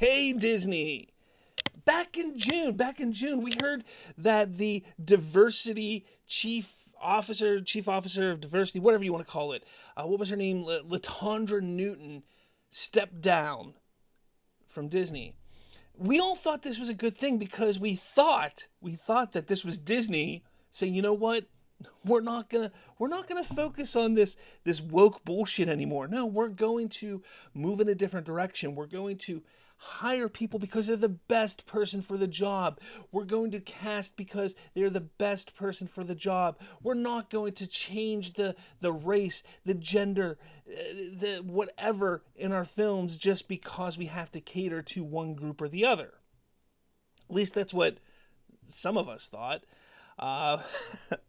Okay, Disney. Back in June, we heard that the diversity chief officer of diversity, whatever you want to call it, what was her name? Latondra Newton stepped down from Disney. We all thought this was a good thing because we thought that this was Disney saying, you know what? We're not gonna focus on this woke bullshit anymore. No, we're going to move in a different direction. We're going to hire people because they're the best person for the job. We're going to cast because they're the best person for the job. We're not going to change the race, the gender, the whatever in our films just because we have to cater to one group or the other. At least that's what some of us thought.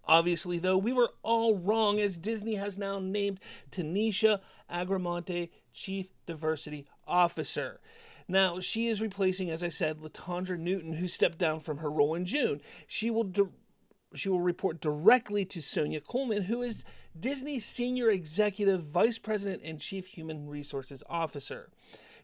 Obviously, though, we were all wrong, as Disney has now named Tanisha Agramonte Chief Diversity Officer. Now, she is replacing, as I said, Latondra Newton, who stepped down from her role in June. She will report directly to Sonia Coleman, who is Disney's Senior Executive Vice President and Chief Human Resources Officer.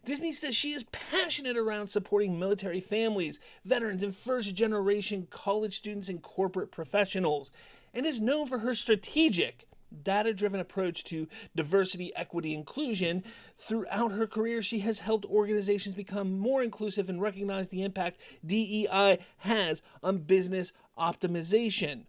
Disney says she is passionate around supporting military families, veterans, and first-generation college students and corporate professionals, and is known for her strategic, data-driven approach to diversity, equity, inclusion. Throughout her career, she has helped organizations become more inclusive and recognize the impact DEI has on business optimization.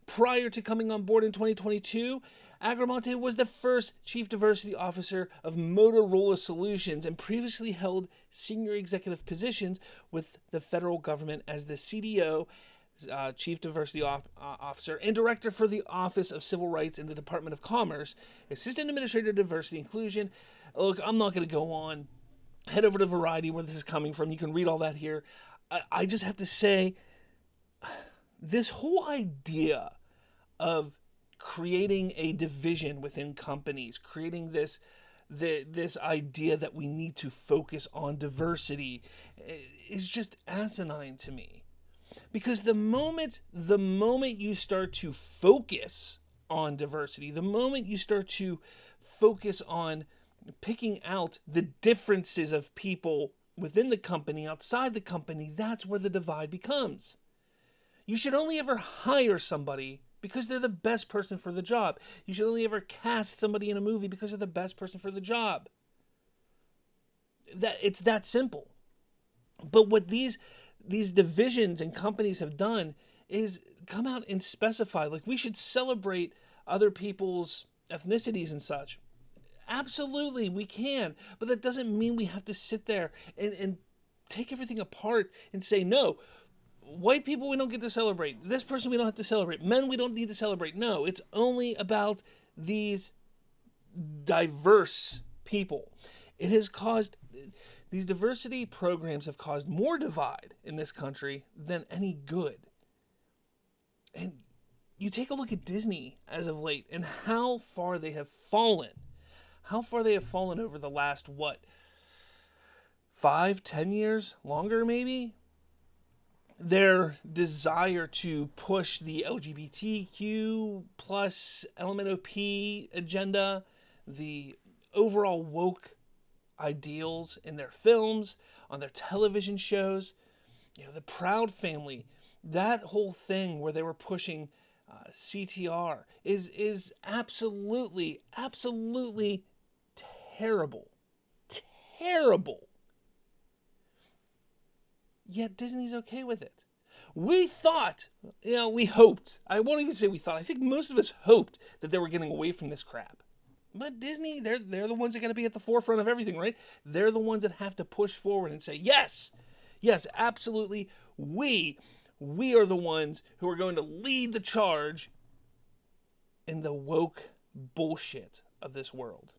Prior to coming on board in 2022, Agramonte was the first Chief Diversity Officer of Motorola Solutions and previously held senior executive positions with the federal government as the CDO, Chief Diversity Officer, and Director for the Office of Civil Rights in the Department of Commerce, Assistant Administrator of Diversity Inclusion. Look, I'm not going to go on. Head over to Variety where this is coming from. You can read all that here. I just have to say, this whole idea of creating a division within companies, creating this idea that we need to focus on diversity is just asinine to me. Because the moment you start to focus on diversity, the moment you start to focus on picking out the differences of people within the company, outside the company, that's where the divide becomes. You should only ever hire somebody because they're the best person for the job. You should only ever cast somebody in a movie because they're the best person for the job. It's that simple. But what these divisions and companies have done is come out and specify, like, we should celebrate other people's ethnicities and such. Absolutely, we can. But that doesn't mean we have to sit there and take everything apart and say, no, white people we don't get to celebrate. This person we don't have to celebrate. Men we don't need to celebrate. No, it's only about these diverse people. It has caused... These diversity programs have caused more divide in this country than any good. And you take a look at Disney as of late and how far they have fallen. How far they have fallen over the last, 5-10 years? Longer, maybe? Their desire to push the LGBTQ plus LMNOP agenda, the overall woke ideals in their films, on their television shows, the Proud Family, that whole thing where they were pushing CTR is absolutely terrible. Yet Disney's okay with it. We thought, we hoped. I won't even say we thought. I think most of us hoped that they were getting away from this crap. But Disney, they're the ones that got to be at the forefront of everything, right? They're the ones that have to push forward and say, yes, absolutely, we are the ones who are going to lead the charge in the woke bullshit of this world.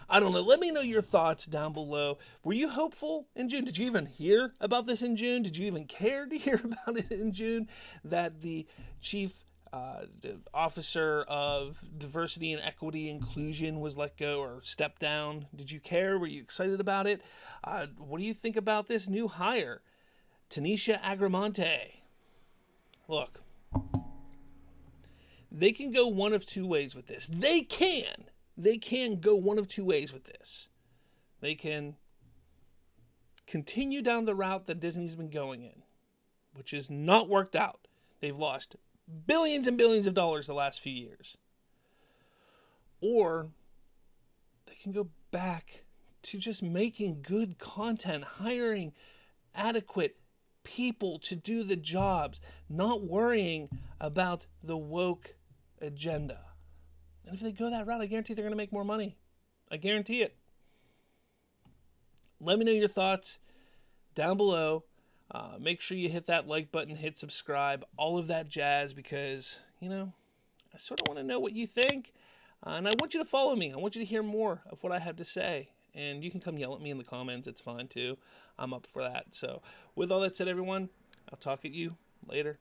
I don't know. Let me know your thoughts down below. Were you hopeful in June? Did you even hear about this in June? Did you even care to hear about it in June? That the chief officer of diversity and equity inclusion was let go or stepped down. Did you care? Were you excited about it? What do you think about this new hire, Tanisha Agramonte? Look, they can go one of two ways with this. They can go one of two ways with this. They can continue down the route that Disney's been going in, which has not worked out. They've lost billions and billions of dollars the last few years. Or they can go back to just making good content, hiring adequate people to do the jobs, not worrying about the woke agenda. And if they go that route, I guarantee they're going to make more money. I guarantee it. Let me know your thoughts down below. Make sure you hit that like button, hit subscribe, all of that jazz, because, I sort of want to know what you think. And I want you to follow me. I want you to hear more of what I have to say. And you can come yell at me in the comments. It's fine, too. I'm up for that. So, with all that said, everyone, I'll talk at you later.